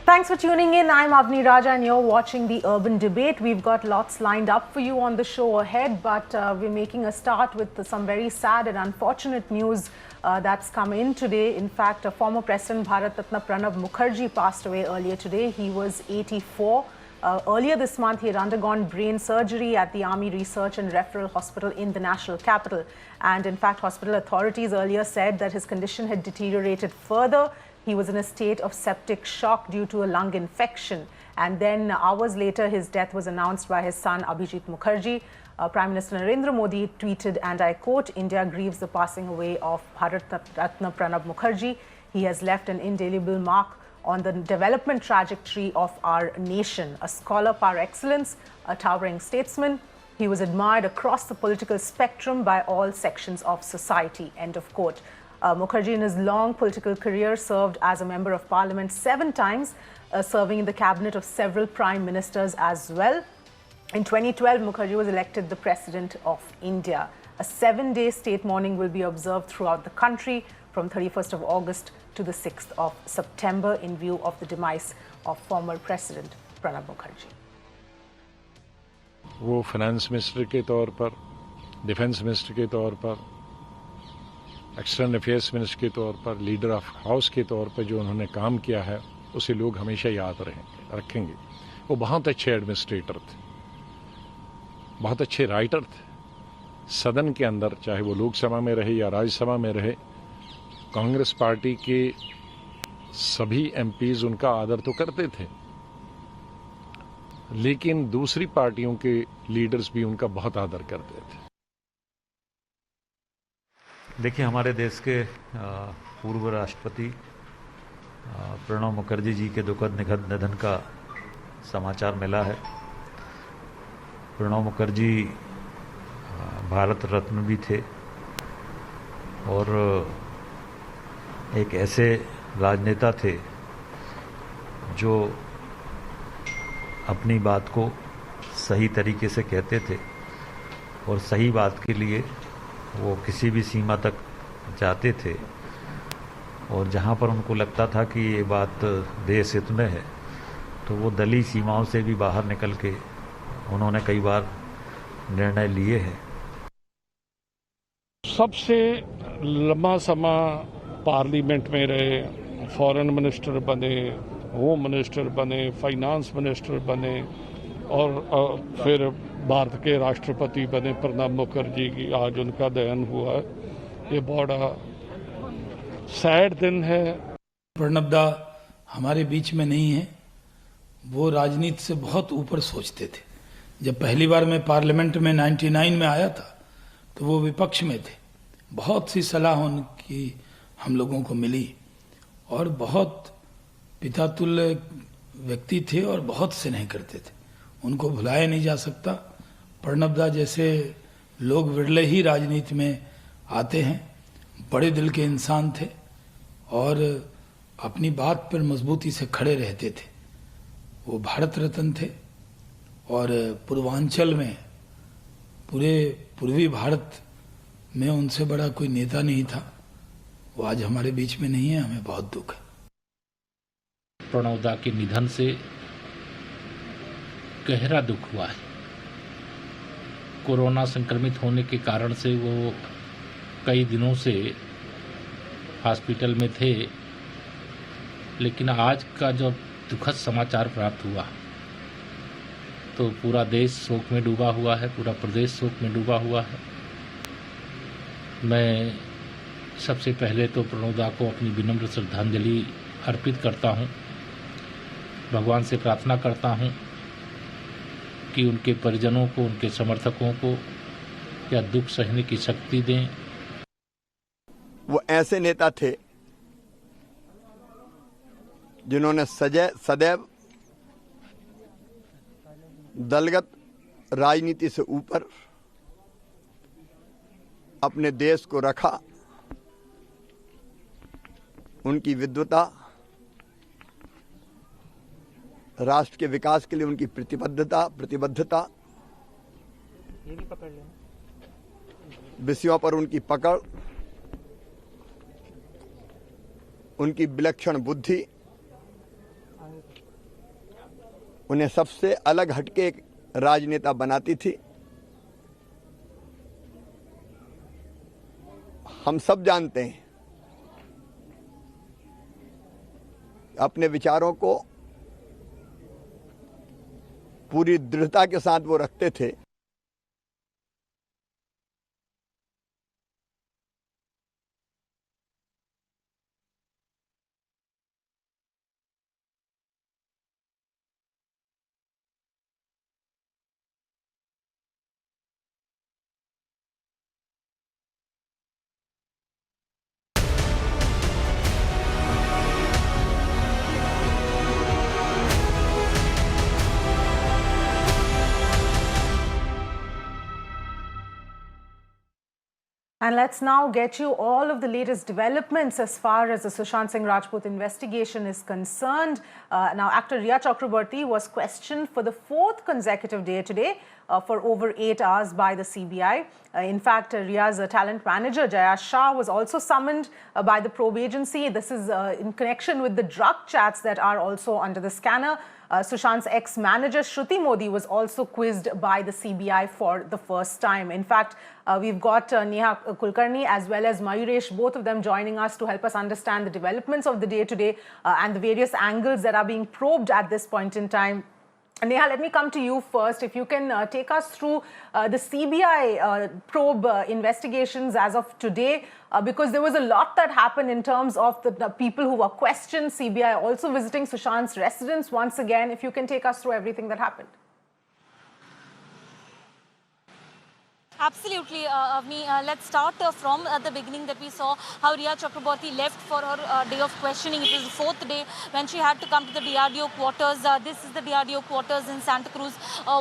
Thanks for tuning in. I'm Avni Raja and you're watching The Urban Debate. We've got lots lined up for you on the show ahead, but we're making a start with some very sad and unfortunate news that's come in today. In fact, former President Bharat Ratna Pranab Mukherjee passed away earlier today. He was 84. Earlier this month, he had undergone brain surgery at the Army Research and Referral Hospital in the national capital. And in fact, hospital authorities earlier said that his condition had deteriorated further. He was in a state of septic shock due to a lung infection. And then hours later, his death was announced by his son, Abhijit Mukherjee. Prime Minister Narendra Modi tweeted, and I quote, "India grieves the passing away of Bharat Ratna Pranab Mukherjee. He has left an indelible mark on the development trajectory of our nation. A scholar par excellence, a towering statesman. He was admired across the political spectrum by all sections of society." End of quote. Mukherjee, in his long political career, served as a member of parliament 7 times, serving in the cabinet of several prime ministers as well. In 2012, Mukherjee was elected the president of India. A 7-day state mourning will be observed throughout the country from 31st of August to the 6th of September in view of the demise of former President Pranab Mukherjee. वो finance minister के तौर पर, defence minister के तौर पर, external affairs minister के तौर पर, लीडर ऑफ हाउस के तौर पर जो उन्होंने काम किया है उसे लोग हमेशा याद रखेंगे। वो बहुत अच्छे एडमिनिस्ट्रेटर थे, बहुत अच्छे राइटर थे। सदन के अंदर, चाहे वो लोकसभा में रहे या राज्यसभा में रहे, कांग्रेस पार्टी के सभी एमपीज उनका आदर तो करते थे, लेकिन दूसरी पार्टियों के लीडर्स भी उनका बहुत आदर करते थे। देखिए, हमारे देश के पूर्व राष्ट्रपति प्रणब मुखर्जी जी के दुखद निधन का समाचार मिला है। प्रणब मुखर्जी भारत रत्न भी थे और एक ऐसे राजनेता थे जो अपनी बात को सही तरीके से कहते थे और सही बात के लिए वो किसी भी सीमा तक जाते थे, और जहाँ पर उनको लगता था कि ये बात देश हित में है तो वो दलीय सीमाओं से भी बाहर निकल के उन्होंने कई बार निर्णय लिए हैं। सबसे लंबा समय पार्लियामेंट में रहे, फॉरेन मिनिस्टर बने, होम मिनिस्टर बने, फाइनेंस मिनिस्टर बने और फिर भारत के राष्ट्रपति बने प्रणब मुखर्जी की। आज उनका देहांत हुआ है। ये बड़ा सैड दिन है। प्रणब दा हमारे बीच में नहीं है। वो राजनीति से बहुत ऊपर सोचते थे। जब पहली बार मैं पार्लियामेंट में 99 में आया था तो वो विपक्ष में थे। बहुत सी सलाह उनकी हम लोगों को मिली और बहुत पितातुल्य व्यक्ति थे और बहुत स्नेह करते थे। उनको भुलाया नहीं जा सकता। प्रणब दा जैसे लोग विरले ही राजनीति में आते हैं। बड़े दिल के इंसान थे और अपनी बात पर मजबूती से खड़े रहते थे। वो भारत रत्न थे और पूर्वांचल में, पूरे पूर्वी भारत में उनसे बड़ा कोई नेता नहीं था। वो आज हमारे बीच में नहीं है, हमें बहुत दुख है। प्रणब दा के निधन से गहरा दुख हुआ है। कोरोना संक्रमित होने के कारण से वो कई दिनों से हॉस्पिटल में थे, लेकिन आज का जो दुखद समाचार प्राप्त हुआ तो पूरा देश शोक में डूबा हुआ है, पूरा प्रदेश शोक में डूबा हुआ है। मैं सबसे पहले तो प्रणब दा को अपनी विनम्र श्रद्धांजलि अर्पित करता हूं। भगवान से प्रार्थना करता हूं कि उनके परिजनों को, उनके समर्थकों को या दुख सहने की शक्ति दें। वो ऐसे नेता थे जिन्होंने सदैव दलगत राजनीति से ऊपर अपने देश को रखा। उनकी विद्वता, राष्ट्र के विकास के लिए उनकी प्रतिबद्धता, विषयों पर उनकी पकड़, उनकी विलक्षण बुद्धि उन्हें सबसे अलग हटके एक राजनेता बनाती थी। हम सब जानते हैं अपने विचारों को पूरी दृढ़ता के साथ वो रखते थे। And let's now get you all of the latest developments as far as the Sushant Singh Rajput investigation is concerned. Now, actor Rhea Chakraborty was questioned for the fourth consecutive day today for over 8 hours by the CBI. In fact, Rhea's talent manager, Jaya Shah, was also summoned by the probe agency. This is in connection with the drug chats that are also under the scanner. Sushant's ex-manager Shruti Modi was also quizzed by the CBI for the first time. In fact, we've got Neha Kulkarni as well as Mayuresh, both of them joining us to help us understand the developments of the day today and the various angles that are being probed at this point in time. Neha, let me come to you first. If you can take us through the CBI probe investigations as of today, because there was a lot that happened in terms of the people who were questioned, CBI also visiting Sushant's residence once again. If you can take us through everything that happened. Absolutely, Avni. Let's start from the beginning that we saw how Rhea Chakraborty left for her day of questioning. It was the fourth day when she had to come to the DRDO quarters. This is the DRDO quarters in Santa Cruz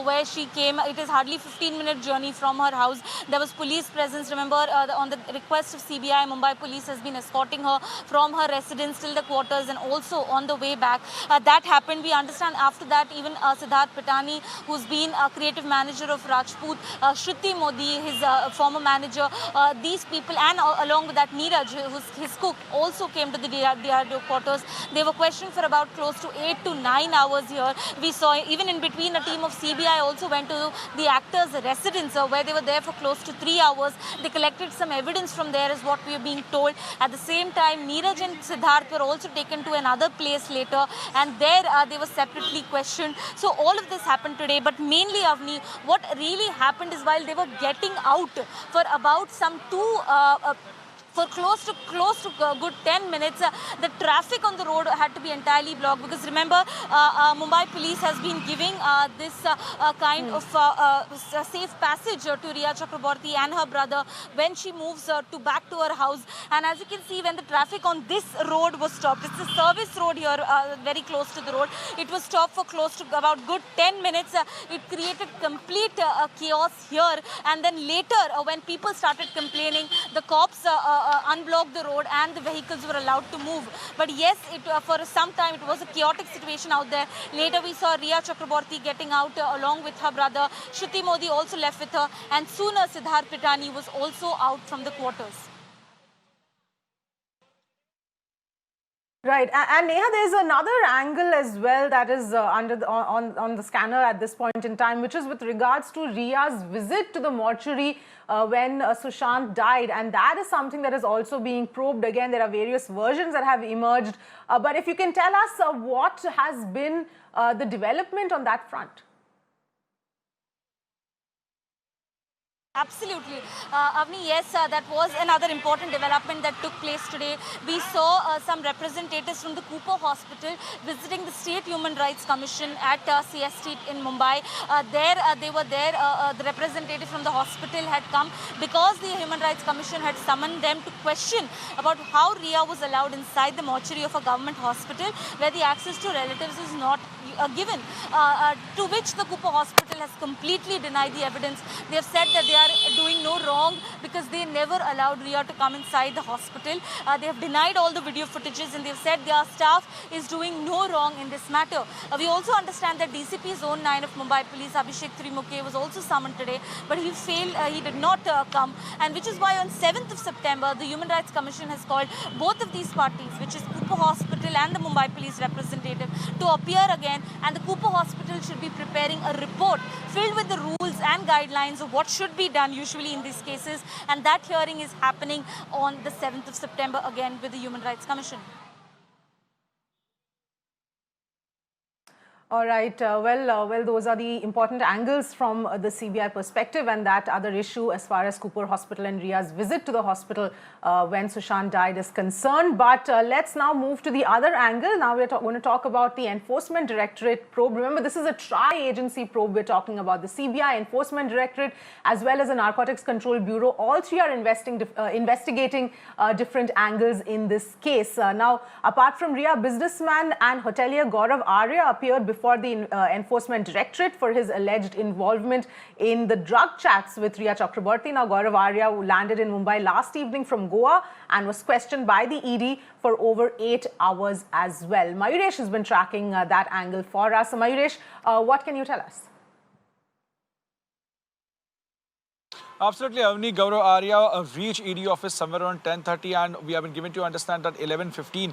where she came. It is hardly 15-minute journey from her house. There was police presence. Remember, on the request of CBI, Mumbai police has been escorting her from her residence till the quarters and also on the way back. That happened. We understand after that even Siddharth Pitani, who's been a creative manager of Rajput, Shruti Modi, his former manager, these people, and along with that Neeraj, who's his cook, also came to the DRDO quarters. They were questioned for about close to 8 to 9 hours here. We saw even in between a team of CBI also went to the actor's residence where they were there for close to 3 hours. They collected some evidence from there is what we are being told. At the same time, Neeraj and Siddharth were also taken to another place later and there they were separately questioned. So all of this happened today, but mainly, Avni, what really happened is while they were getting out for about some for close to a good 10 minutes, the traffic on the road had to be entirely blocked because remember, Mumbai police has been giving this kind of safe passage to Rhea Chakraborty and her brother when she moves back to her house. And as you can see, when the traffic on this road was stopped, it's a service road here, very close to the road. It was stopped for close to about good 10 minutes. It created complete chaos here. And then later, when people started complaining, the cops unblocked the road and the vehicles were allowed to move. But yes, for some time it was a chaotic situation out there. Later we saw Rhea Chakraborty getting out along with her brother. Shruti Modi also left with her, and sooner Siddharth Pitani was also out from the quarters. Right, and Neha, there's another angle as well that is under on the scanner at this point in time, which is with regards to Rhea's visit to the mortuary when Sushant died, and that is something that is also being probed. Again, there are various versions that have emerged, but if you can tell us what has been the development on that front. Absolutely. Avni, yes, that was another important development that took place today. We saw some representatives from the Cooper Hospital visiting the State Human Rights Commission at CS Street in Mumbai. They were there. The representative from the hospital had come because the Human Rights Commission had summoned them to question about how Rhea was allowed inside the mortuary of a government hospital where the access to relatives is not given, to which the Cooper Hospital has completely denied the evidence. They have said that they are doing no wrong because they never allowed Rhea to come inside the hospital. They have denied all the video footages and they have said their staff is doing no wrong in this matter. We also understand that DCP Zone 9 of Mumbai Police, Abhishek Trimuke, was also summoned today, but he failed, he did not come, and which is why on 7th of September, the Human Rights Commission has called both of these parties, which is Cooper Hospital and the Mumbai police representative to appear again, and the Cooper Hospital should be preparing a report filled with the rules and guidelines of what should be done usually in these cases, and that hearing is happening on the 7th of September again with the Human Rights Commission. All right. Well, those are the important angles from the CBI perspective, and that other issue as far as Cooper Hospital and Ria's visit to the hospital when Sushant died is concerned. But let's now move to the other angle. Now we're going to talk about the Enforcement Directorate probe. Remember, this is a tri-agency probe we're talking about. The CBI, Enforcement Directorate, as well as the Narcotics Control Bureau. All three are investigating different angles in this case. Now, apart from Ria, businessman and hotelier Gaurav Arya appeared before the Enforcement Directorate for his alleged involvement in the drug chats with Ria Chakraborty. Now, Gaurav Arya landed in Mumbai last evening from Goa and was questioned by the ED for over 8 hours as well. Mayuresh has been tracking that angle for us. So, Mayuresh, what can you tell us? Absolutely, Avni. Gaurav Arya reached ED office somewhere around 10:30, and we have been given to understand that 11:15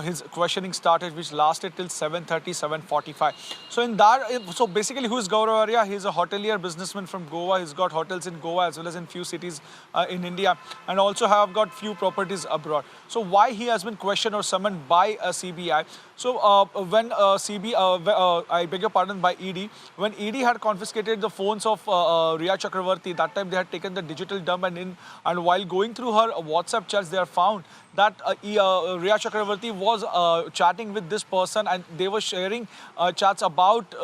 his questioning started, which lasted till 7:30, 7:45. So in that, so basically, who is Gaurav Arya? He's a hotelier businessman from Goa. He's got hotels in Goa as well as in few cities in India, and also have got few properties abroad. So why he has been questioned or summoned by CBI? So when I beg your pardon, by ED, when ED had confiscated the phones of Ria Chakraborty, that time they had taken the digital dump, and while going through her WhatsApp chats, they have found that Ria Chakraborty was chatting with this person, and they were sharing chats about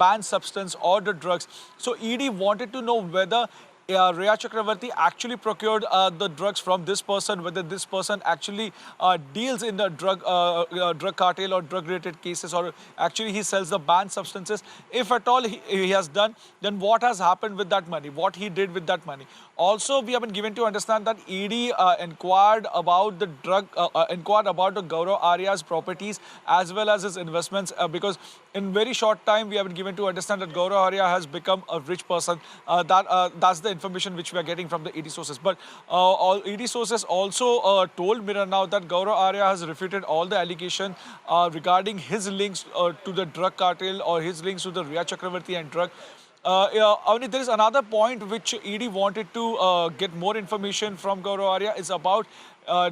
banned substance or the drugs. So ED wanted to know whether Ria Chakraborty actually procured the drugs from this person, whether this person actually deals in the drug cartel or drug-related cases, or actually he sells the banned substances. If at all he has done, then what has happened with that money, what he did with that money. Also, we have been given to understand that ED inquired about the Gaurav Arya's properties as well as his investments, because in very short time we have been given to understand that Gaurav Arya has become a rich person. That's the information which we are getting from the ED sources. But all ED sources also told Mirror Now that Gaurav Arya has refuted all the allegation regarding his links to the drug cartel or his links to the Ria Chakraborty and drug. Avni, there is another point which ED wanted to get more information from Gaurav Arya is about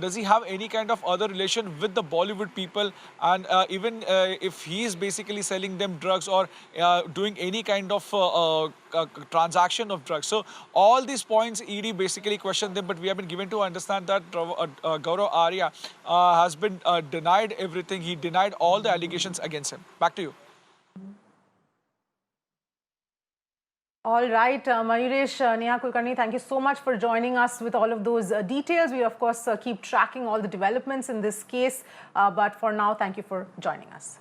does he have any kind of other relation with the Bollywood people, and even if he is basically selling them drugs or doing any kind of transaction of drugs. So all these points ED basically questioned them, but we have been given to understand that Gaurav Arya has been denied everything. He denied all the allegations against him. Back to you. All right, Mayuresh, Neha Kulkarni, thank you so much for joining us with all of those details. We, of course, keep tracking all the developments in this case. But for now, thank you for joining us.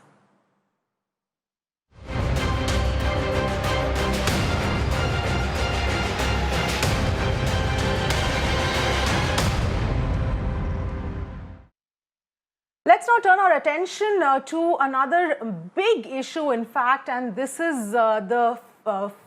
Let's now turn our attention to another big issue, in fact, and this is the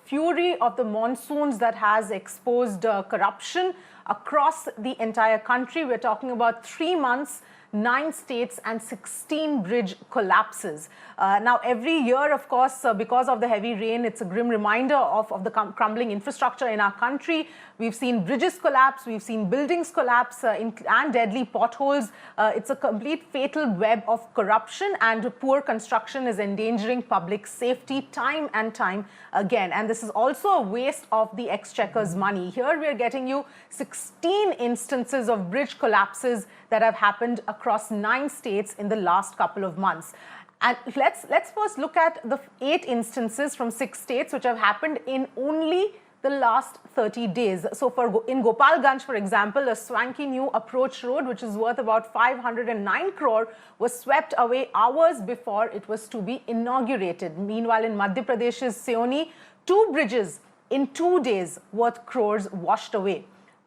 fury of the monsoons that has exposed corruption across the entire country. We're talking about 3 months, 9 states and 16 bridge collapses. Now, every year, of course, because of the heavy rain, it's a grim reminder of the crumbling infrastructure in our country. We've seen bridges collapse, we've seen buildings collapse and deadly potholes. It's a complete fatal web of corruption, and poor construction is endangering public safety time and time again. And this is also a waste of the exchequer's money. Here we are getting you 16 instances of bridge collapses that have happened across 9 states in the last couple of months. And let's first look at the 8 instances from 6 states which have happened in only the last 30 days. So in Gopalganj, for example, a swanky new approach road, which is worth about 509 crore, was swept away hours before it was to be inaugurated. Meanwhile, in Madhya Pradesh's Seoni, 2 bridges in 2 days worth crores washed away.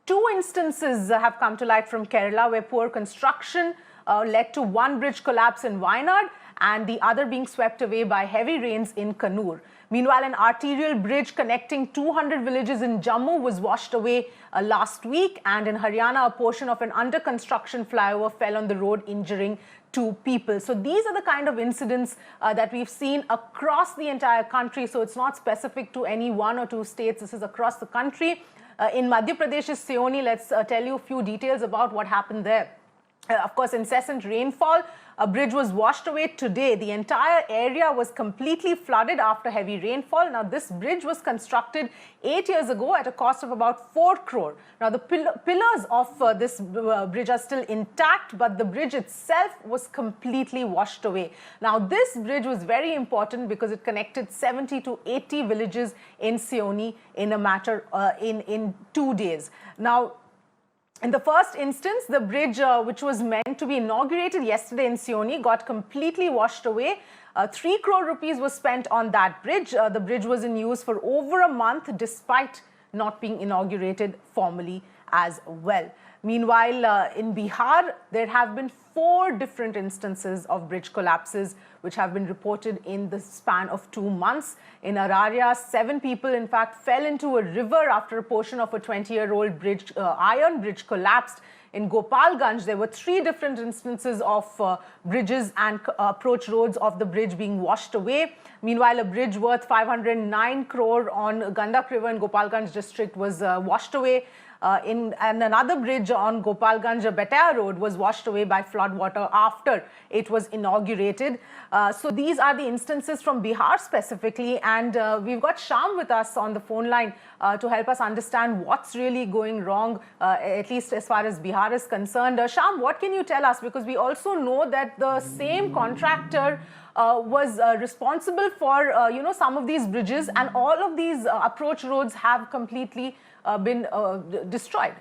2 instances have come to light from Kerala, where poor construction led to 1 bridge collapse in Wayanad and the other being swept away by heavy rains in Kannur. Meanwhile, an arterial bridge connecting 200 villages in Jammu was washed away last week, and in Haryana, a portion of an under-construction flyover fell on the road, injuring 2 people. So these are the kind of incidents that we've seen across the entire country. So it's not specific to any 1 or 2 states. This is across the country. In Madhya Pradesh's Seoni, let's tell you a few details about what happened there. Of course, incessant rainfall. A bridge was washed away today. The entire area was completely flooded after heavy rainfall. Now, this bridge was constructed 8 years ago at a cost of about 4 crore. Now, the pillars of this bridge are still intact, but the bridge itself was completely washed away. Now, this bridge was very important because it connected 70 to 80 villages in Seoni in a matter in 2 days. Now, in the first instance, the bridge, which was meant to be inaugurated yesterday in Seoni, got completely washed away. 3 crore rupees was spent on that bridge. The bridge was in use for over a month, despite not being inaugurated formally as well. Meanwhile, in Bihar, there have been 4 different instances of bridge collapses which have been reported in the span of 2 months. In Araria, 7 people, in fact, fell into a river after a portion of a 20-year-old bridge, iron bridge collapsed. In Gopalganj, there were 3 different instances of bridges and approach roads of the bridge being washed away. Meanwhile, a bridge worth 509 crore on Gandak River in Gopalganj district was washed away. And another bridge on Gopalganj Betaya Road was washed away by flood water after it was inaugurated. So these are the instances from Bihar specifically, and we've got Sham with us on the phone line to help us understand what's really going wrong, at least as far as Bihar is concerned. Sham, what can you tell us? Because we also know that the same contractor was responsible for some of these bridges, and all of these approach roads have completely been destroyed.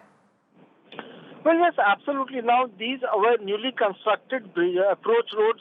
Well, yes, absolutely. Now, these were newly constructed approach roads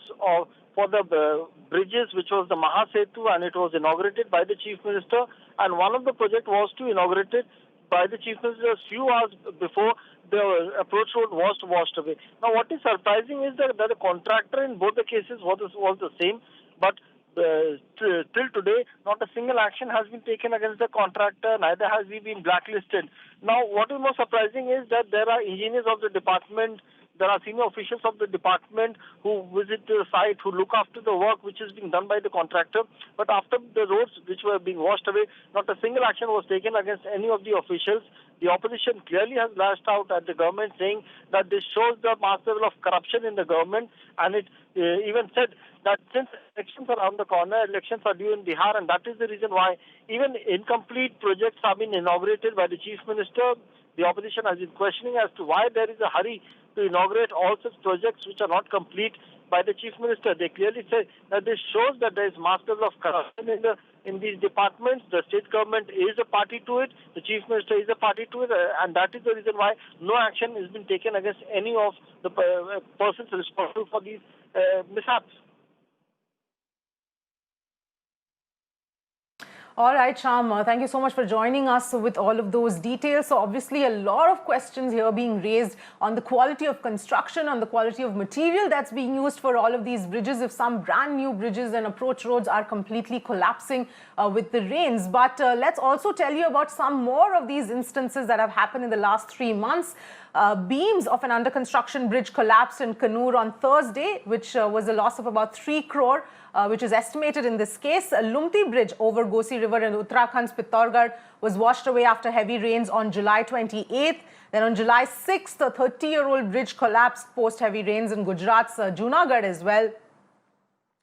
for the bridges, which was the Mahasetu, and it was inaugurated by the Chief Minister. And one of the project was to inaugurate it by the Chief Minister a few hours before the approach road was washed away. Now, what is surprising is that the contractor in both the cases was the same, but till today, not a single action has been taken against the contractor, neither has he been blacklisted. Now, what is more surprising is that there are engineers of the department, there are senior officials of the department who visit the site, who look after the work which is being done by the contractor. But after the roads which were being washed away, not a single action was taken against any of the officials. The opposition clearly has lashed out at the government, saying that this shows the mass level of corruption in the government, and it even said that since elections are around the corner, elections are due in Bihar, and that is the reason why even incomplete projects have been inaugurated by the Chief Minister. The opposition has been questioning as to why there is a hurry to inaugurate all such projects which are not complete by the Chief Minister. They clearly say that this shows that there is mass level of corruption in these departments. The state government is a party to it. The Chief Minister is a party to it, and that is the reason why no action has been taken against any of the persons responsible for these mishaps. All right, Sham, thank you so much for joining us with all of those details. So obviously a lot of questions here being raised on the quality of construction, on the quality of material that's being used for all of these bridges. If some brand new bridges and approach roads are completely collapsing with the rains. But let's also tell you about some more of these instances that have happened in the last 3 months. Beams of an under construction bridge collapsed in Kannur on Thursday, which was a loss of about 3 crore. Which is estimated in this case. Lumti Bridge over Gosi River in Uttarakhand's Pittorgarh was washed away after heavy rains on July 28th. Then on July 6th, a 30-year-old bridge collapsed post heavy rains in Gujarat's Junagadh as well.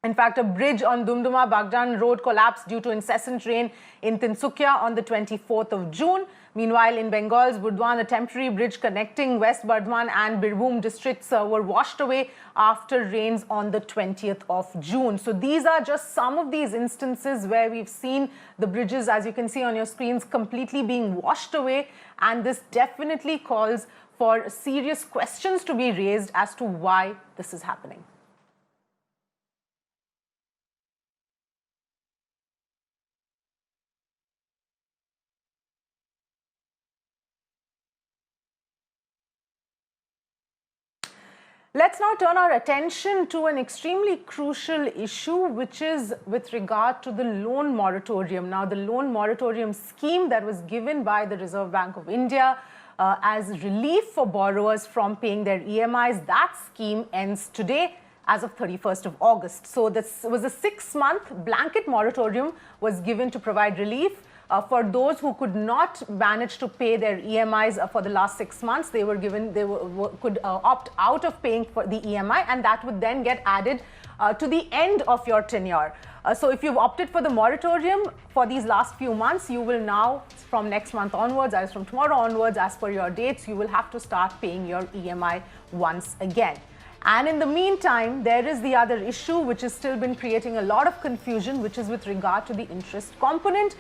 In fact, a bridge on Dumduma Bagdan Road collapsed due to incessant rain in Tinsukia on the 24th of June. Meanwhile, in Bengal's Burdwan, a temporary bridge connecting West Bardhaman and Birbhum districts were washed away after rains on the 20th of June. So these are just some of these instances where we've seen the bridges, as you can see on your screens, completely being washed away. And this definitely calls for serious questions to be raised as to why this is happening. Let's now turn our attention to an extremely crucial issue, which is with regard to the loan moratorium. Now, the loan moratorium scheme that was given by the Reserve Bank of India as relief for borrowers from paying their EMIs, that scheme ends today as of 31st of August. So this was a 6-month blanket moratorium was given to provide relief for those who could not manage to pay their EMIs for the last 6 months. They could opt out of paying for the EMI, and that would then get added to the end of your tenure. So if you've opted for the moratorium for these last few months, you will now, from next month onwards, as from tomorrow onwards, as per your dates, you will have to start paying your EMI once again. And in the meantime, there is the other issue which has still been creating a lot of confusion, which is with regard to the interest component.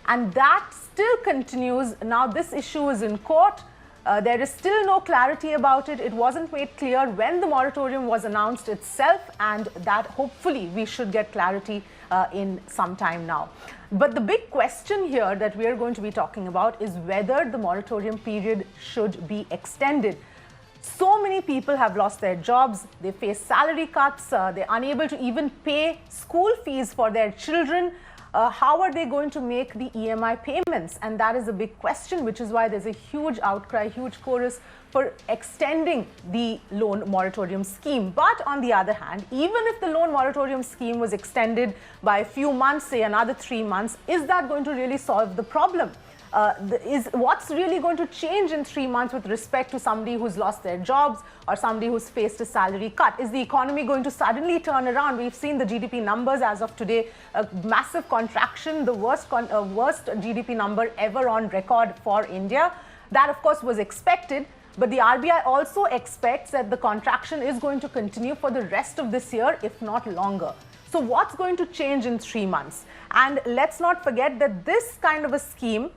And that still continues. Now, this issue is in court. There is still no clarity about it. It wasn't made clear when the moratorium was announced itself, and that hopefully we should get clarity in some time now. But the big question here that we are going to be talking about is whether the moratorium period should be extended. So many people have lost their jobs, they face salary cuts, they're unable to even pay school fees for their children. How are they going to make the EMI payments? And that is a big question, which is why there's a huge outcry, huge chorus for extending the loan moratorium scheme. But on the other hand, even if the loan moratorium scheme was extended by a few months, say another 3 months, is that going to really solve the problem? What's really going to change in 3 months with respect to somebody who's lost their jobs or somebody who's faced a salary cut? Is the economy going to suddenly turn around? We've seen the GDP numbers as of today, a massive contraction, the worst GDP number ever on record for India. That, of course, was expected. But the RBI also expects that the contraction is going to continue for the rest of this year, if not longer. So what's going to change in 3 months? And let's not forget that this kind of a scheme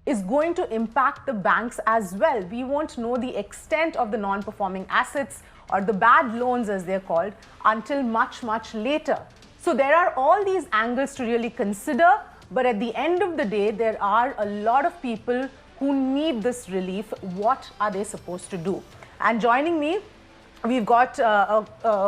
is going to impact the banks as well. We won't know the extent of the non-performing assets or the bad loans, as they're called, until much, much later. So there are all these angles to really consider, but at the end of the day, there are a lot of people who need this relief. What are they supposed to do? And joining me, we've got a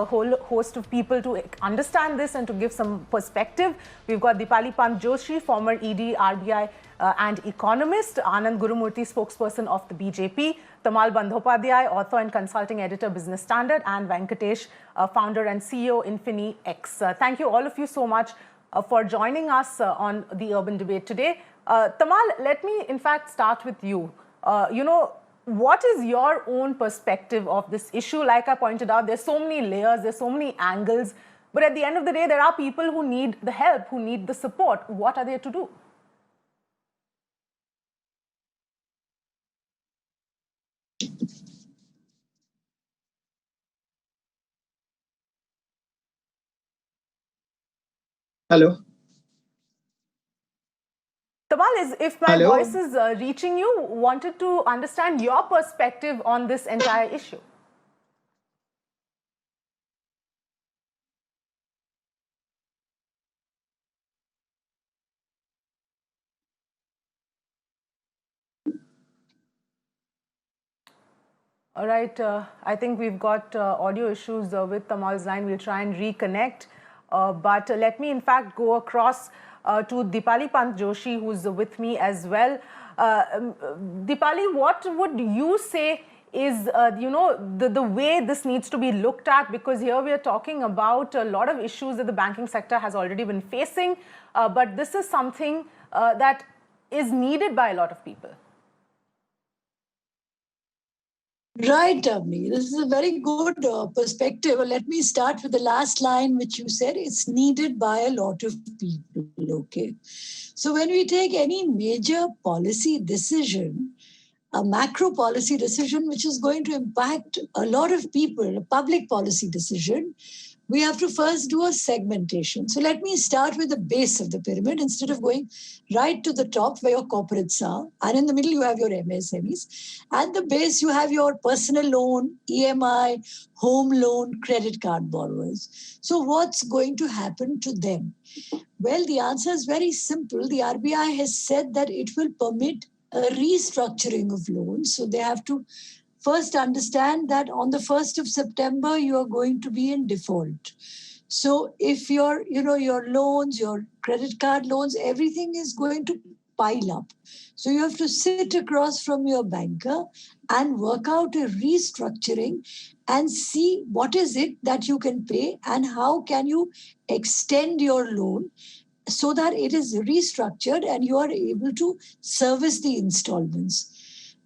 whole host of people to understand this and to give some perspective. We've got Deepali Pant Joshi, former ED, RBI and economist, Anand Gurumurthy, spokesperson of the BJP, Tamal Bandhopadhyay, author and consulting editor, Business Standard, and Venkatesh, founder and CEO, InfiniX. Thank you all of you so much for joining us on the Urban Debate today. Tamal, let me in fact start with you. What is your own perspective of this issue? Like I pointed out, there's so many layers, there's so many angles, but at the end of the day, there are people who need the help, who need the support. What are they to do? Hello. Tamal, if my voice is reaching you, wanted to understand your perspective on this entire issue. All right, I think we've got audio issues with Tamal's line. We'll try and reconnect. But let me in fact go across to Deepali Pant Joshi, who's with me as well. Deepali, what would you say is, the way this needs to be looked at? Because here we are talking about a lot of issues that the banking sector has already been facing. But this is something that is needed by a lot of people. Right, Avni. This is a very good perspective. Let me start with the last line which you said. It's needed by a lot of people. Okay. So when we take any major policy decision, a macro policy decision which is going to impact a lot of people, a public policy decision, we have to first do a segmentation. So let me start with the base of the pyramid instead of going right to the top where your corporates are. And in the middle, you have your MSMEs. At the base, you have your personal loan, EMI, home loan, credit card borrowers. So what's going to happen to them? Well, the answer is very simple. The RBI has said that it will permit a restructuring of loans. So they have to first understand that on the 1st of September, you are going to be in default. So if your loans, your credit card loans, everything is going to pile up. So you have to sit across from your banker and work out a restructuring and see what is it that you can pay and how can you extend your loan so that it is restructured and you are able to service the installments.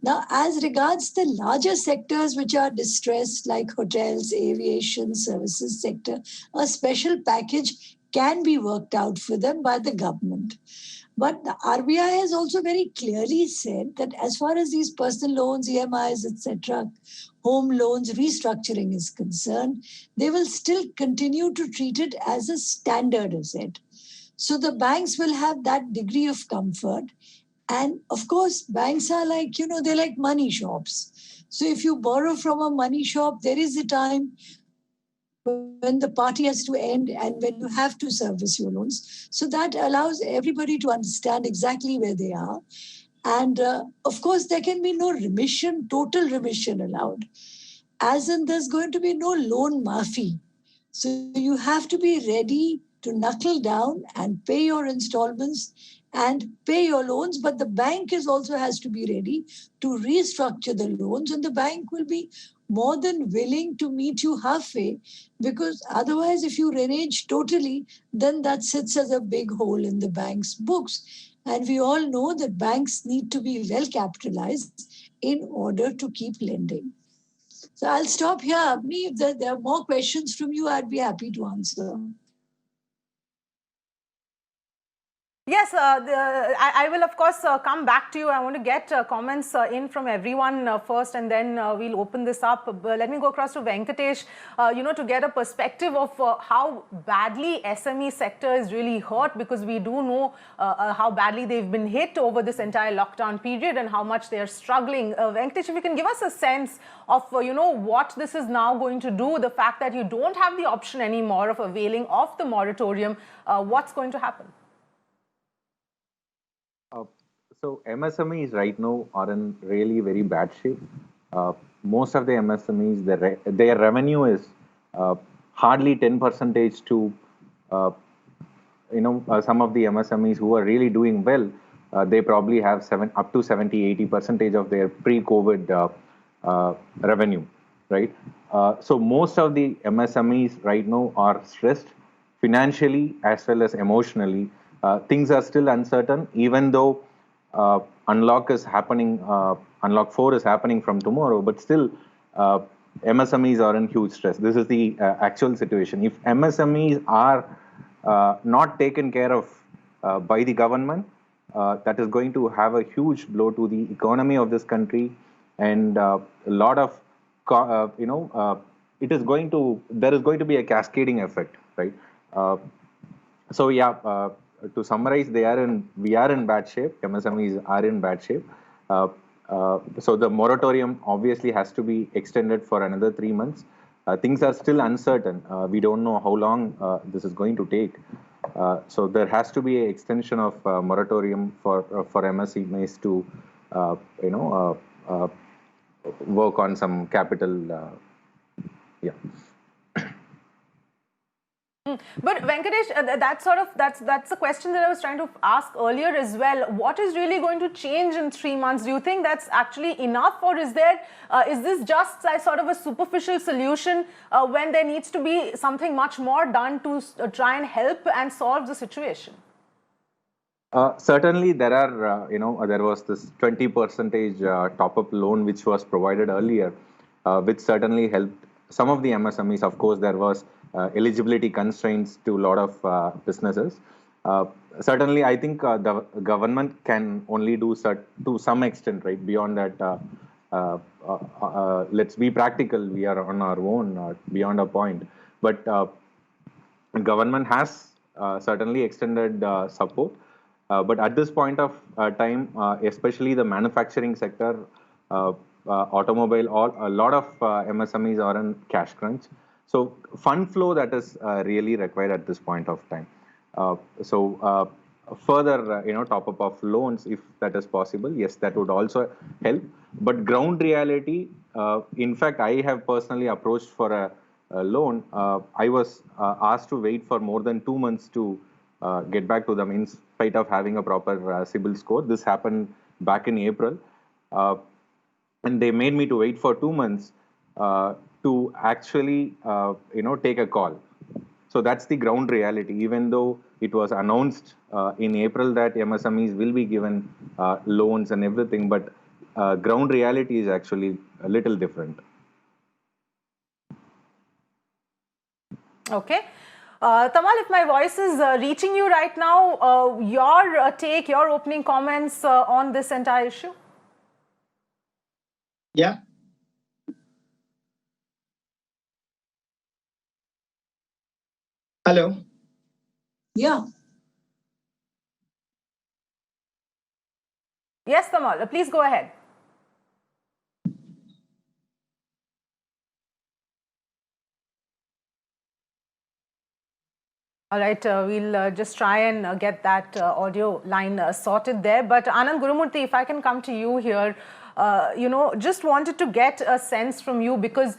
Now, as regards the larger sectors which are distressed, like hotels, aviation, services sector, a special package can be worked out for them by the government. But the RBI has also very clearly said that as far as these personal loans, EMIs, etc., home loans restructuring is concerned, they will still continue to treat it as a standard asset. So the banks will have that degree of comfort. And of course, banks are like, they're like money shops. So if you borrow from a money shop, there is a time when the party has to end and when you have to service your loans. So that allows everybody to understand exactly where they are. And of course, there can be no remission, total remission allowed. As in, there's going to be no loan mafia. So you have to be ready to knuckle down and pay your installments and pay your loans, but the bank also has to be ready to restructure the loans, and the bank will be more than willing to meet you halfway, because otherwise if you renege totally, then that sits as a big hole in the bank's books. And we all know that banks need to be well capitalized in order to keep lending. So I'll stop here, Avni. If there are more questions from you, I'd be happy to answer. Yes, I will of course come back to you. I want to get comments in from everyone first, and then we'll open this up. Let me go across to Venkatesh, to get a perspective of how badly SME sector is really hurt, because we do know how badly they've been hit over this entire lockdown period and how much they are struggling. Venkatesh, if you can give us a sense of, what this is now going to do, the fact that you don't have the option anymore of availing of the moratorium, what's going to happen? So MSMEs right now are in really very bad shape. Most of the MSMEs, their revenue is hardly 10% to, some of the MSMEs who are really doing well. They probably have up to 70-80% of their pre-COVID revenue, right? So most of the MSMEs right now are stressed financially as well as emotionally. Things are still uncertain, even though unlock is happening, unlock 4 is happening from tomorrow, but still MSMEs are in huge stress. This is the actual situation. If MSMEs are not taken care of by the government, that is going to have a huge blow to the economy of this country, and a lot of, there is going to be a cascading effect, right? So yeah. To summarize, we are in bad shape. MSMEs are in bad shape. So the moratorium obviously has to be extended for another 3 months. Things are still uncertain. We don't know how long this is going to take. So there has to be an extension of moratorium for MSMEs to, work on some capital. Yeah. But Venkatesh, that's the question that I was trying to ask earlier as well. What is really going to change in 3 months? Do you think that's actually enough, or is this just sort of a superficial solution when there needs to be something much more done to try and help and solve the situation? Certainly, there are, there was this 20% top-up loan which was provided earlier, which certainly helped some of the MSMEs. Of course, there was eligibility constraints to a lot of businesses. Certainly, I think the government can only do to some extent, right? Beyond that, let's be practical. We are on our own, beyond a point. But government has certainly extended support. But at this point of time, especially the manufacturing sector, automobile, a lot of MSMEs are in cash crunch. So fund flow that is really required at this point of time. So further, top up of loans if that is possible. Yes, that would also help. But ground reality, in fact, I have personally approached for a loan. I was asked to wait for more than 2 months to get back to them in spite of having a proper CIBIL score. This happened back in April. And they made me to wait for 2 months to actually, take a call. So that's the ground reality. Even though it was announced in April that MSMEs will be given loans and everything, but ground reality is actually a little different. Okay. Tamal, if my voice is reaching you right now, your take, your opening comments on this entire issue? Yeah. Hello. Yeah. Yes, Tamal, please go ahead. All right, we'll just try and get that audio line sorted there. But Anand Gurumurthy, if I can come to you here, just wanted to get a sense from you because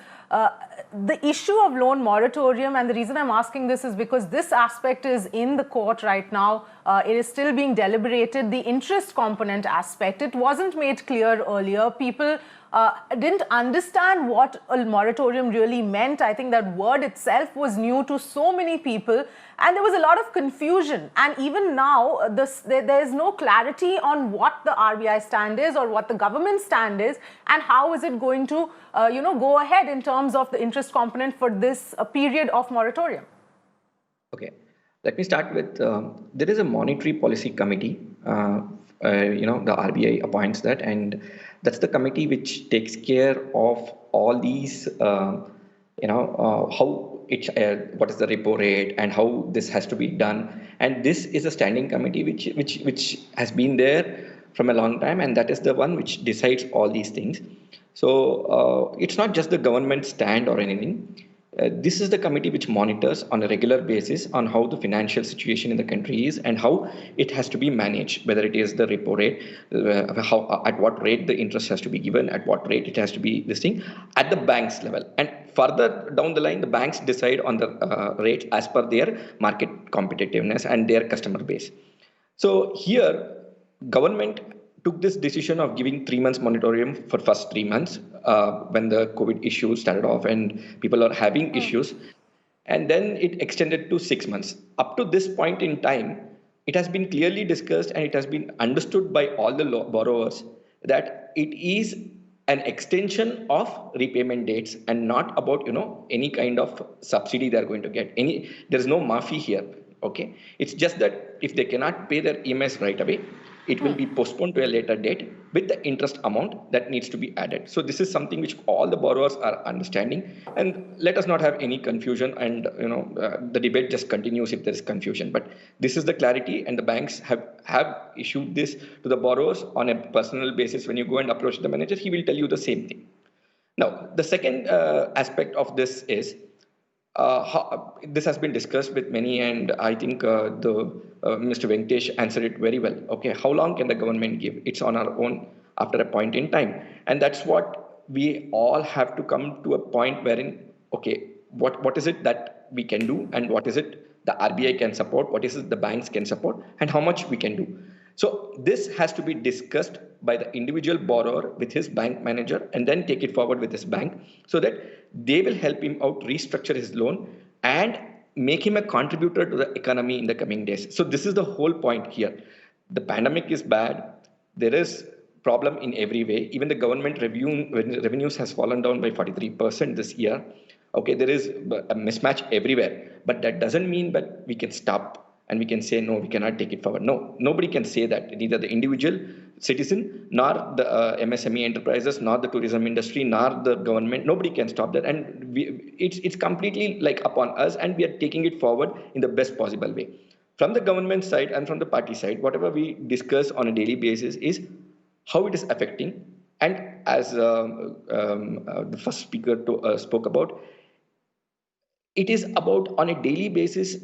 the issue of loan moratorium, and the reason I'm asking this is because this aspect is in the court right now. It is still being deliberated. The interest component aspect, it wasn't made clear earlier. People didn't understand what a moratorium really meant. I think that word itself was new to so many people, and there was a lot of confusion. And even now, there is no clarity on what the RBI stand is or what the government stand is, and how is it going to, go ahead in terms of the interest component for this period of moratorium. Okay, let me start with there is a monetary policy committee. The RBI appoints that, and that's the committee which takes care of all these, how what is the repo rate and how this has to be done. And this is a standing committee which has been there from a long time, and that is the one which decides all these things. So it's not just the government stand or anything. This is the committee which monitors on a regular basis on how the financial situation in the country is and how it has to be managed, whether it is the repo rate, at what rate the interest has to be given, at what rate it has to be this thing, at the bank's level. And further down the line, the banks decide on the rates as per their market competitiveness and their customer base. So here, government took this decision of giving 3 months moratorium for first 3 months when the COVID issue started off and people are having issues. And then it extended to 6 months. Up to this point in time, it has been clearly discussed and it has been understood by all the borrowers that it is an extension of repayment dates and not about, any kind of subsidy they're going to get. There's no MAFI here. Okay. It's just that if they cannot pay their EMIs right away, it will be postponed to a later date with the interest amount that needs to be added. So this is something which all the borrowers are understanding, and let us not have any confusion, and the debate just continues if there is confusion. But this is the clarity, and the banks have issued this to the borrowers on a personal basis. When you go and approach the manager, he will tell you the same thing. Now, the second aspect of this is this has been discussed with many, and I think Mr. Venkatesh answered it very well. Okay, how long can the government give? It's on our own after a point in time, and that's what we all have to come to a point wherein, okay, what is it that we can do, and what is it the RBI can support, what is it the banks can support, and how much we can do. So this has to be discussed by the individual borrower with his bank manager and then take it forward with his bank so that they will help him out restructure his loan and make him a contributor to the economy in the coming days. So this is the whole point here. The pandemic is bad. There is problem in every way. Even the government revenues has fallen down by 43% this year. Okay, there is a mismatch everywhere, but that doesn't mean that we can stop and we can say, no, we cannot take it forward. No, nobody can say that. Neither the individual citizen, nor the MSME enterprises, nor the tourism industry, nor the government. Nobody can stop that. And it's completely upon us, and we are taking it forward in the best possible way. From the government side and from the party side, whatever we discuss on a daily basis is how it is affecting. And as the first speaker spoke about, it is about on a daily basis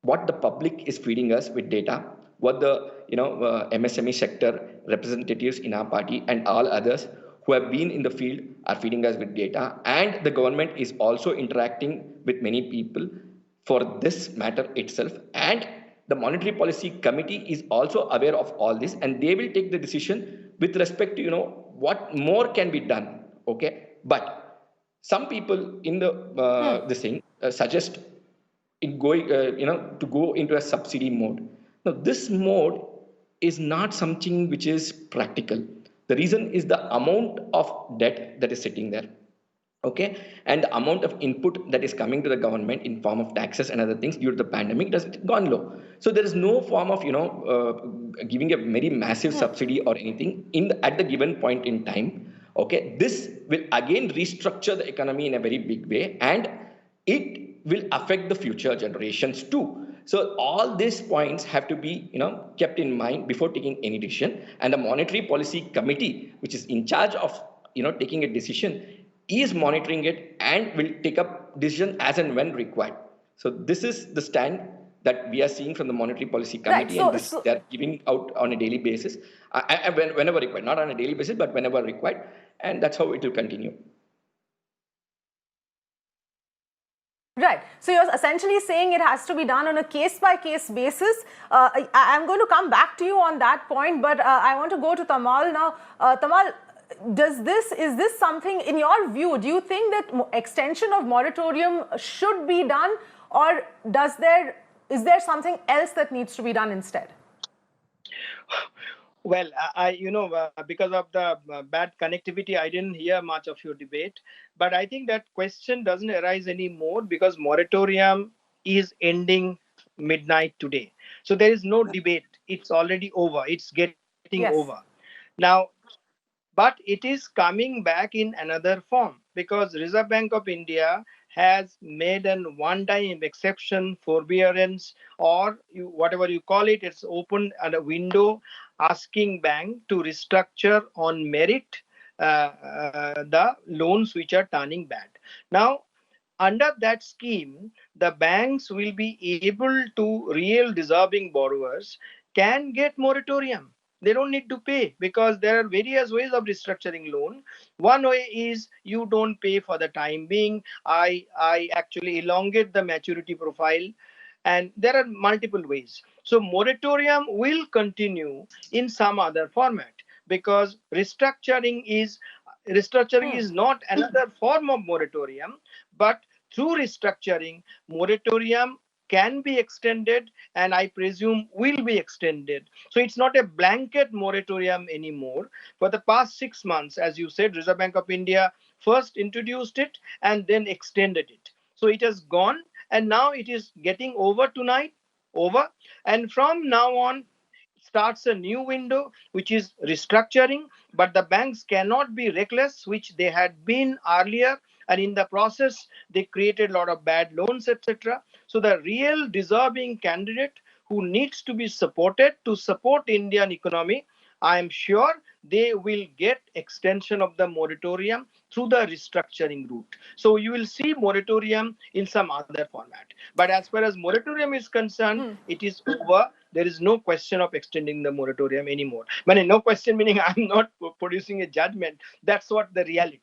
what the public is feeding us with data, what the MSME sector representatives in our party and all others who have been in the field are feeding us with data, and the government is also interacting with many people for this matter itself, and the monetary policy committee is also aware of all this, and they will take the decision with respect to what more can be done. Okay, but some people in the this thing suggest in going to go into a subsidy mode. Now this mode is not something which is practical. The reason is the amount of debt that is sitting there, okay, and the amount of input that is coming to the government in form of taxes and other things due to the pandemic has gone low. So there is no form of giving a very massive subsidy or anything at the given point in time. Okay, this will again restructure the economy in a very big way, and it will affect the future generations too. So all these points have to be kept in mind before taking any decision, and the monetary policy committee, which is in charge of taking a decision, is monitoring it and will take up decision as and when required. So this is the stand that we are seeing from the monetary policy committee, Right, and they are giving out on a daily basis, whenever required, not on a daily basis, but whenever required, and that's how it will continue. Right. So you're essentially saying it has to be done on a case-by-case basis. I'm going to come back to you on that point, but I want to go to Tamal now. Tamal, is this something, in your view, do you think that extension of moratorium should be done, or is there something else that needs to be done instead? Well, because of the bad connectivity, I didn't hear much of your debate. But I think that question doesn't arise anymore because moratorium is ending midnight today. So there is no debate. It's already over. It's getting over. Now, but it is coming back in another form because Reserve Bank of India has made an one-time exception, forbearance, or whatever you call it. It's opened a window asking bank to restructure on merit the loans which are turning bad. Now, under that scheme, the banks will be able to, real deserving borrowers can get moratorium. They don't need to pay because there are various ways of restructuring loan. One way is you don't pay for the time being. I actually elongate the maturity profile. And there are multiple ways. So moratorium will continue in some other format because restructuring is not another form of moratorium, but through restructuring, moratorium can be extended and I presume will be extended. So it's not a blanket moratorium anymore. For the past 6 months, as you said, Reserve Bank of India first introduced it and then extended it. So it has gone. And now it is getting over tonight, and from now on starts a new window, which is restructuring, but the banks cannot be reckless, which they had been earlier, and in the process, they created a lot of bad loans, etc. So the real deserving candidate who needs to be supported to support Indian economy, I am sure they will get extension of the moratorium through the restructuring route. So you will see moratorium in some other format. But as far as moratorium is concerned, it is over. There is no question of extending the moratorium anymore. No question meaning I'm not producing a judgment. That's what the reality.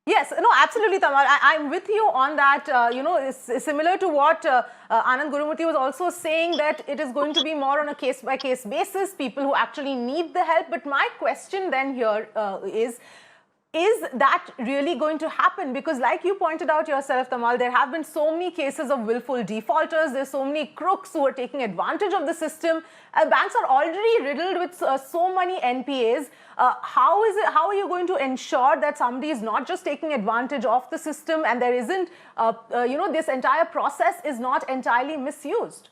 Yes, no, absolutely, Tamal. I'm with you on that. It's similar to what Anand Gurumurthy was also saying, that it is going to be more on a case-by-case basis, people who actually need the help. But my question then here is that really going to happen? Because like you pointed out yourself, Tamal, there have been so many cases of willful defaulters. There's so many crooks who are taking advantage of the system. Banks are already riddled with so many NPAs. How are you going to ensure that somebody is not just taking advantage of the system and there isn't, this entire process is not entirely misused?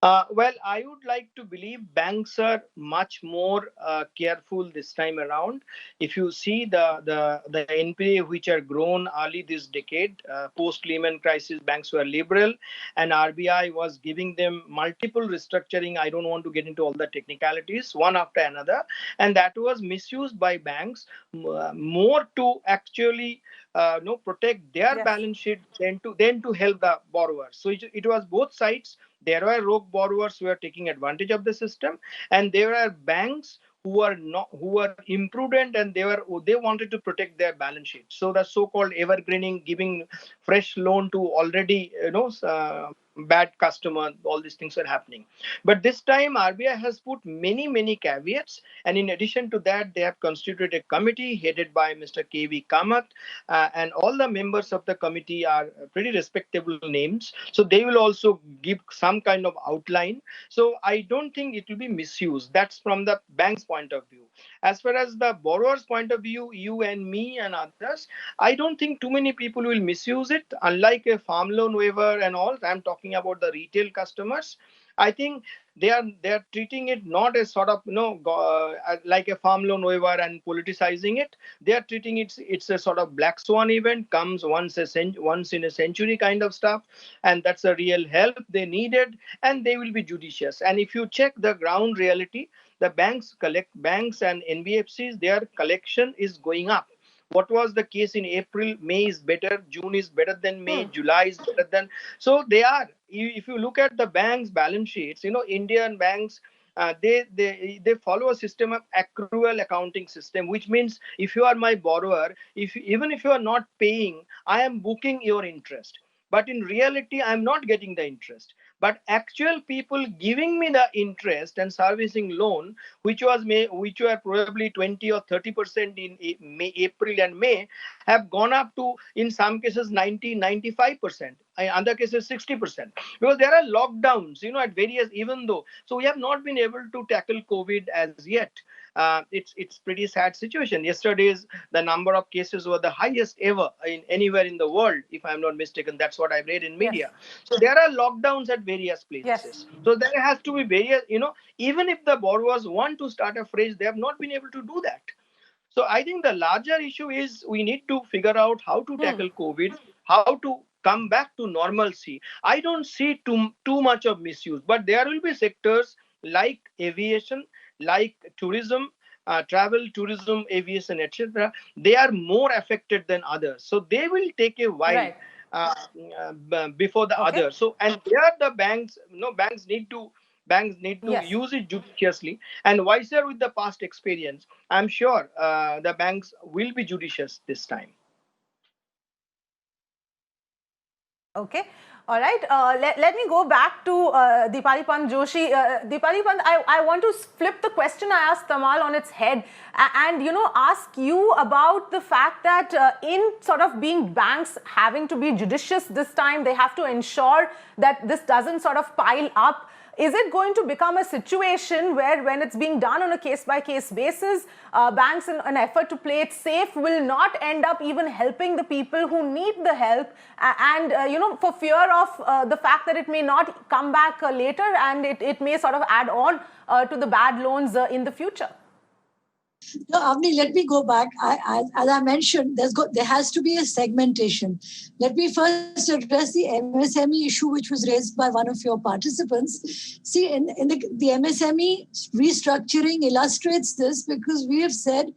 Well, I would like to believe banks are much more careful this time around. If you see the NPA which are grown early this decade, post-Lehman crisis, banks were liberal and RBI was giving them multiple restructuring. I don't want to get into all the technicalities, one after another. And that was misused by banks more to actually protect their balance sheet than to help the borrowers. So it was both sides. There were rogue borrowers who were taking advantage of the system, and there were banks who were imprudent, and they wanted to protect their balance sheet. So the so-called evergreening, giving fresh loan to already bad customer, all these things are happening. But this time RBI has put many caveats, and in addition to that, they have constituted a committee headed by Mr. KV Kamath, and all the members of the committee are pretty respectable names. So they will also give some kind of outline. So I don't think it will be misused. That's from the bank's point of view. As far as the borrower's point of view, you and me and others, I don't think too many people will misuse it. Unlike a farm loan waiver and all, I'm talking about the retail customers. I think they are treating it not as sort of like a farm loan waiver and politicizing it. They are treating it's a sort of black swan event, comes once in a century kind of stuff, and that's a real help they needed, and they will be judicious. And if you check the ground reality, the banks and NBFCs, their collection is going up. What was the case in April? May is better, June is better than May, July is better than. So they are. If you look at the banks' balance sheets, Indian banks, they follow a system of accrual accounting system, which means if you are my borrower, even if you are not paying, I am booking your interest. But in reality, I'm not getting the interest. But actual people giving me the interest and servicing loan, which were probably 20 or 30% in April and May, have gone up to, in some cases, 90-95%. In other cases, 60%. Because there are lockdowns, at various, even though. So we have not been able to tackle COVID as yet. It's pretty sad situation. Yesterday's the number of cases were the highest ever anywhere in the world, if I'm not mistaken. That's what I've read in media. Yes. So there are lockdowns at various places. Yes. So there has to be various, even if the borrowers want to start afresh, they have not been able to do that. So I think the larger issue is we need to figure out how to tackle COVID, how to come back to normalcy. I don't see too much of misuse, but there will be sectors like aviation, like tourism, travel, tourism, aviation, etc. They are more affected than others. So they will take a while before the others. So, and there the banks need to use it judiciously. And wiser with the past experience, I'm sure the banks will be judicious this time. Okay. All right. Let me go back to Deepali Pant Joshi. Deepali Pant, I want to flip the question I asked Tamal on its head and, ask you about the fact that in sort of being banks having to be judicious this time, they have to ensure that this doesn't sort of pile up. Is it going to become a situation where when it's being done on a case-by-case basis, banks in an effort to play it safe will not end up even helping the people who need the help and, for fear of the fact that it may not come back later and it may sort of add on to the bad loans in the future? No, Avni, let me go back. As I mentioned, there has to be a segmentation. Let me first address the MSME issue, which was raised by one of your participants. See, in the MSME restructuring illustrates this because we have said,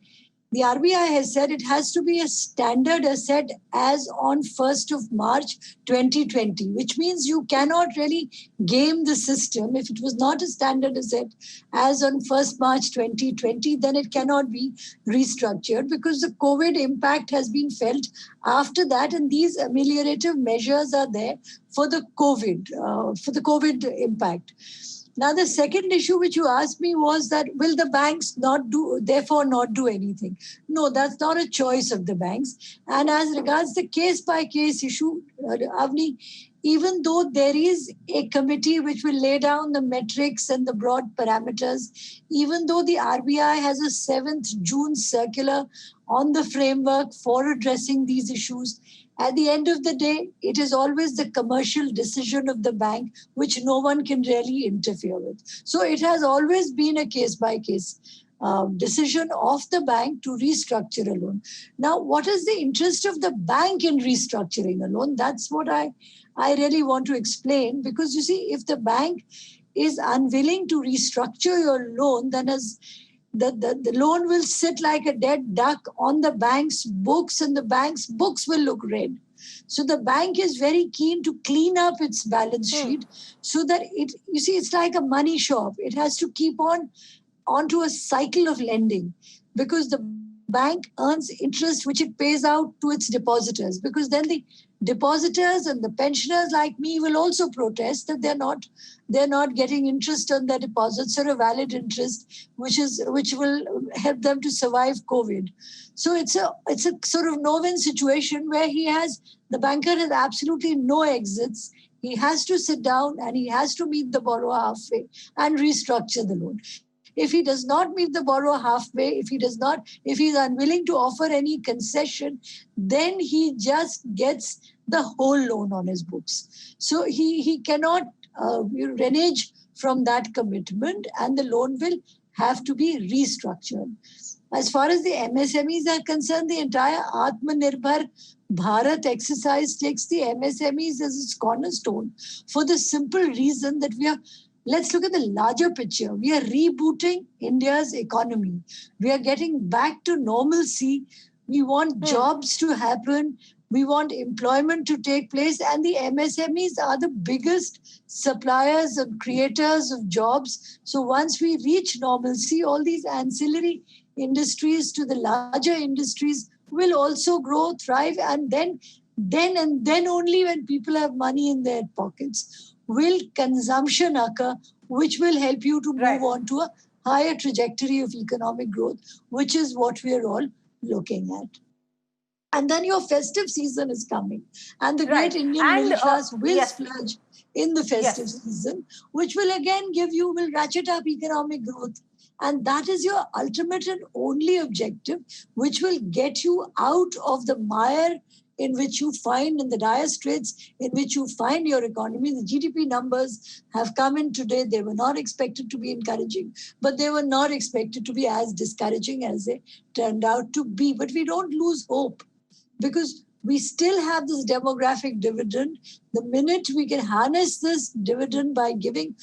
the RBI has said it has to be a standard asset as on 1st of March 2020, which means you cannot really game the system. If it was not a standard asset as on 1st March 2020, then it cannot be restructured because the COVID impact has been felt after that, and these ameliorative measures are there for the COVID impact. Now, the second issue which you asked me was that will the banks not do anything? No, that's not a choice of the banks. And as regards the case-by-case issue, Avni, even though there is a committee which will lay down the metrics and the broad parameters, even though the RBI has a 7th June circular on the framework for addressing these issues, at the end of the day, it is always the commercial decision of the bank, which no one can really interfere with. So it has always been a case-by-case decision of the bank to restructure a loan. Now, what is the interest of the bank in restructuring a loan? That's what I really want to explain, because you see, if the bank is unwilling to restructure your loan, then as the loan will sit like a dead duck on the bank's books, and the bank's books will look red. So the bank is very keen to clean up its balance sheet so that it's like a money shop. It has to keep onto a cycle of lending, because the bank earns interest which it pays out to its depositors, because then the depositors and the pensioners like me will also protest that they're not getting interest on their deposits, or a valid interest which will help them to survive COVID. So it's a sort of no-win situation where the banker has absolutely no exits. He has to sit down and he has to meet the borrower halfway and restructure the loan. If he does not meet the borrower halfway, if he's unwilling to offer any concession, then he just gets the whole loan on his books. So he cannot renege from that commitment, and the loan will have to be restructured. As far as the MSMEs are concerned, the entire Atmanirbhar Bharat exercise takes the MSMEs as its cornerstone, for the simple reason that let's look at the larger picture. We are rebooting India's economy. We are getting back to normalcy. We want jobs to happen. We want employment to take place. And the MSMEs are the biggest suppliers and creators of jobs. So once we reach normalcy, all these ancillary industries to the larger industries will also grow, thrive, and then only when people have money in their pockets will consumption occur, which will help you to move on to a higher trajectory of economic growth, which is what we are all looking at. And then your festive season is coming, and the great Indian middle class will splurge in the festive season, which will again will ratchet up economic growth. And that is your ultimate and only objective, which will get you out of the mire in which you find, in the dire straits in which you find your economy. The GDP numbers have come in today. They were not expected to be encouraging, but they were not expected to be as discouraging as they turned out to be. But we don't lose hope, because we still have this demographic dividend. The minute we can harness this dividend by giving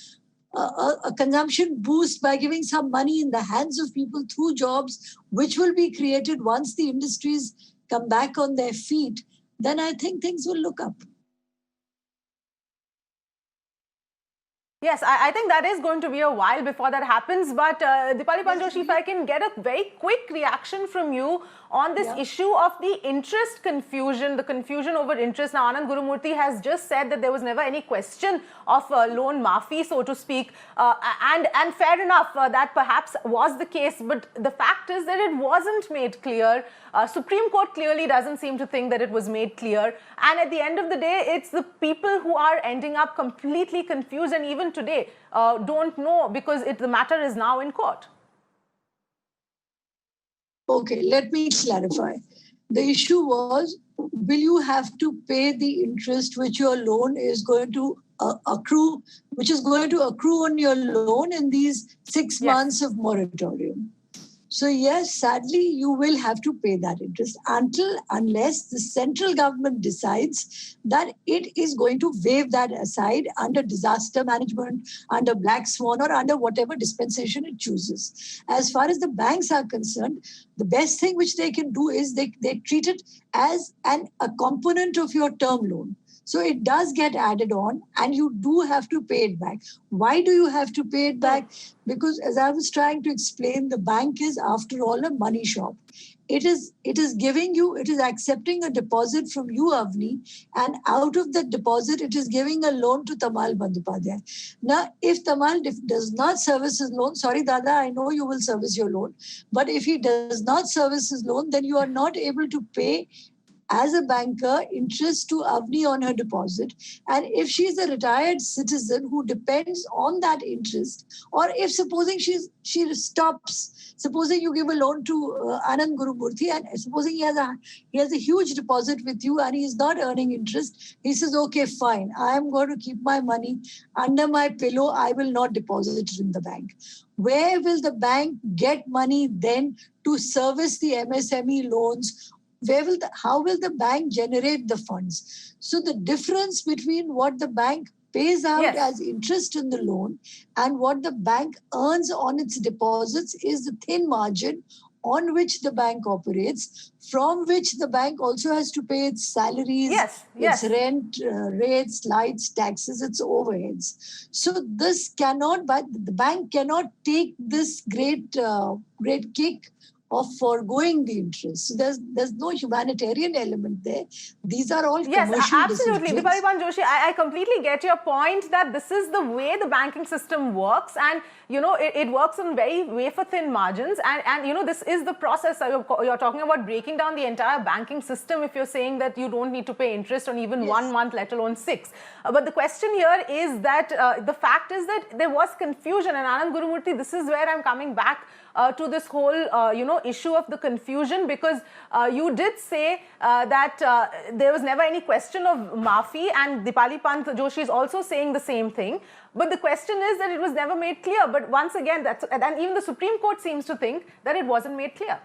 a consumption boost, by giving some money in the hands of people through jobs, which will be created once the industries come back on their feet, then I think things will look up. Yes, I think that is going to be a while before that happens. But Dipali Panjoshi, if I can get a very quick reaction from you on this issue of the interest confusion, the confusion over interest. Now, Anand Gurumurthy has just said that there was never any question of loan maafi, so to speak. And fair enough, that perhaps was the case. But the fact is that it wasn't made clear. Supreme Court clearly doesn't seem to think that it was made clear. And at the end of the day, it's the people who are ending up completely confused, and even today don't know, because the matter is now in court. Okay, let me clarify. The issue was, will you have to pay the interest which your loan is going to accrue, which is going to accrue on your loan in these 6 months of moratorium? So yes, sadly, you will have to pay that interest unless the central government decides that it is going to waive that aside under disaster management, under black swan, or under whatever dispensation it chooses. As far as the banks are concerned, the best thing which they can do is they treat it as a component of your term loan. So it does get added on, and you do have to pay it back. Why do you have to pay it back? Because as I was trying to explain, the bank is, after all, a money shop. It is accepting a deposit from you, Avni, and out of the deposit, it is giving a loan to Tamal Bandyopadhyay. Now, if Tamal does not service his loan, sorry, Dada, I know you will service your loan, but if he does not service his loan, then you are not able to pay as a banker interest to Avni on her deposit. And if she's a retired citizen who depends on that interest, or if supposing she stops, supposing you give a loan to Anand Gurumurthy, and supposing he has a huge deposit with you and he's not earning interest, he says, okay, fine, I am going to keep my money under my pillow, I will not deposit it in the bank. Where will the bank get money then to service the MSME loans? How will the bank generate the funds? So the difference between what the bank pays out Yes. as interest in the loan, and what the bank earns on its deposits is the thin margin on which the bank operates, from which the bank also has to pay its salaries, Yes, yes. its rent, rates, lights, taxes, its overheads. So this cannot, but the bank cannot take this great kick of foregoing the interest. So there's no humanitarian element there. These are all Yes, commercial absolutely. decisions. Dipaliban Joshi, I completely get your point that this is the way the banking system works, and you know it works on very wafer-thin margins, and you know this is the process. You're talking about breaking down the entire banking system if you're saying that you don't need to pay interest on even 1 month, let alone 6. But the question here is that the fact is that there was confusion, and Anand Gurumurthy, this is where I'm coming back to this whole you know issue of the confusion, because you did say that there was never any question of Maafi, and Dipali Pant Joshi is also saying the same thing. But the question is that it was never made clear. But once again, and even the Supreme Court seems to think that it wasn't made clear.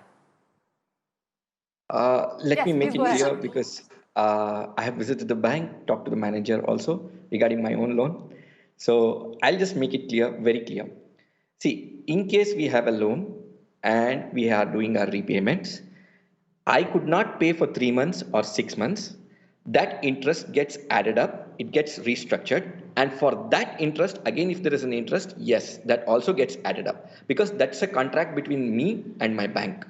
Let me make please it go ahead. clear, because I have visited the bank, talked to the manager also regarding my own loan. So I'll just make it clear, very clear. See, in case we have a loan and we are doing our repayments, I could not pay for 3 months or 6 months. That interest gets added up, it gets restructured. And for that interest, again, if there is an interest, yes, that also gets added up, because that's a contract between me and my bank.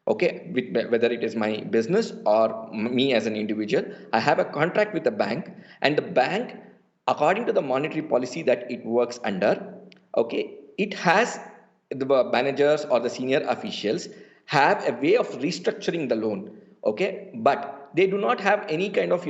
Okay, whether it is my business or me as an individual, I have a contract with the bank, and the bank, according to the monetary policy that it works under, okay, it has the managers or the senior officials have a way of restructuring the loan, okay, but they do not have any kind of,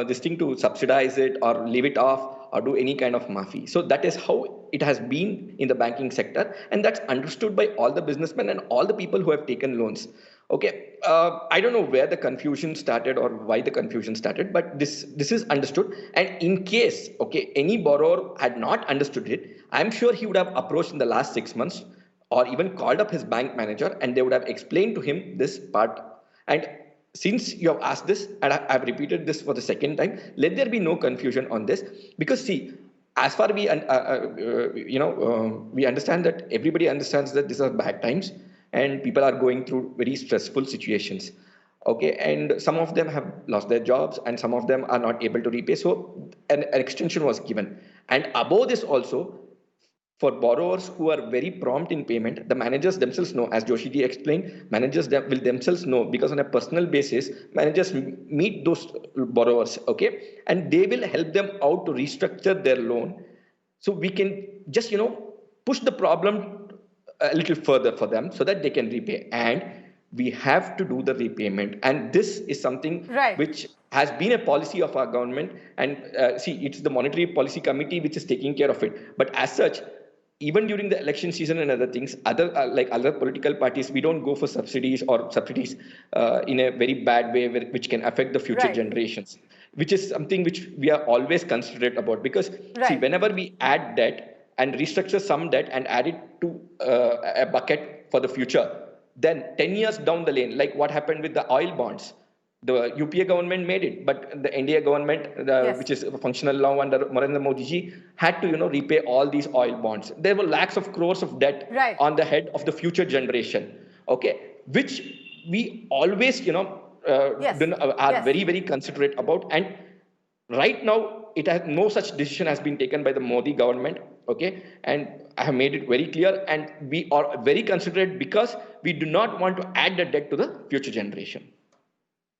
this thing to subsidize it or leave it off or do any kind of maafi. So that is how it has been in the banking sector, and that's understood by all the businessmen and all the people who have taken loans. Okay, I don't know where the confusion started or why the confusion started, but this is understood. And in case, okay, any borrower had not understood it, I'm sure he would have approached in the last 6 months or even called up his bank manager, and they would have explained to him this part. And since you have asked this, and I've repeated this for the second time, let there be no confusion on this, because see, as far we we understand that everybody understands that these are bad times and people are going through very stressful situations. Okay, and some of them have lost their jobs and some of them are not able to repay. So an extension was given. And above this also, for borrowers who are very prompt in payment, the managers themselves know, as Joshi ji explained, managers will themselves know, because on a personal basis, managers meet those borrowers, okay, and they will help them out to restructure their loan. So we can just, push the problem a little further for them so that they can repay. And we have to do the repayment. And this is something which has been a policy of our government. And see, it's the Monetary Policy Committee which is taking care of it. But as such, even during the election season and other things, like other political parties, we don't go for subsidies in a very bad way, which can affect the future generations, which is something which we are always considerate about. Because see, whenever we add debt and restructure some debt and add it to a bucket for the future, then 10 years down the lane, like what happened with the oil bonds, the UPA government made it, but the NDA government, which is functional now under Narendra Modi ji, had to repay all these oil bonds. There were lakhs of crores of debt on the head of the future generation, okay, which we always are very, very considerate about. And right now, no such decision has been taken by the Modi government, okay, and I have made it very clear, and we are very considerate because we do not want to add the debt to the future generation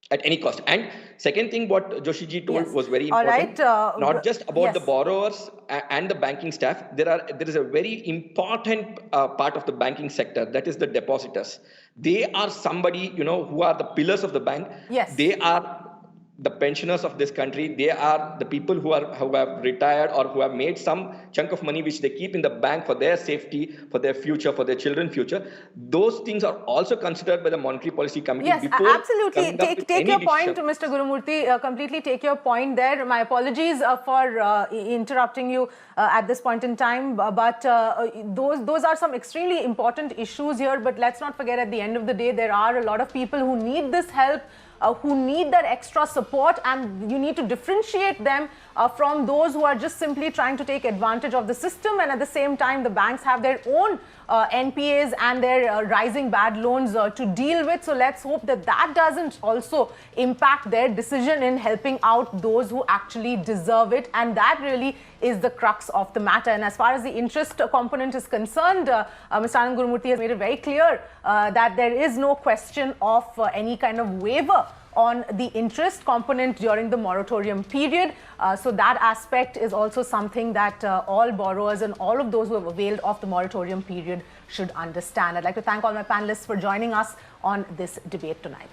at any cost. And second thing, what Joshi ji told was very important. Not just about the borrowers and the banking staff. There is a very important part of the banking sector, that is the depositors. They are somebody who are the pillars of the bank. They are the pensioners of this country. They are the people who have retired or who have made some chunk of money which they keep in the bank for their safety, for their future, for their children's future. Those things are also considered by the Monetary Policy Committee. Yes, absolutely. Take your point, Mr. Gurumurthy. Completely take your point there. My apologies for interrupting you at this point in time. But those are some extremely important issues here. But let's not forget, at the end of the day, there are a lot of people who need this help. who need that extra support, and you need to differentiate them from those who are just simply trying to take advantage of the system, and at the same time the banks have their own NPAs and their rising bad loans to deal with. So let's hope that that doesn't also impact their decision in helping out those who actually deserve it, and that really is the crux of the matter. And as far as the interest component is concerned, Mr. Anand Gurumurthy has made it very clear that there is no question of any kind of waiver on the interest component during the moratorium period. So that aspect is also something that all borrowers and all of those who have availed of the moratorium period should understand. I'd like to thank all my panelists for joining us on this debate tonight.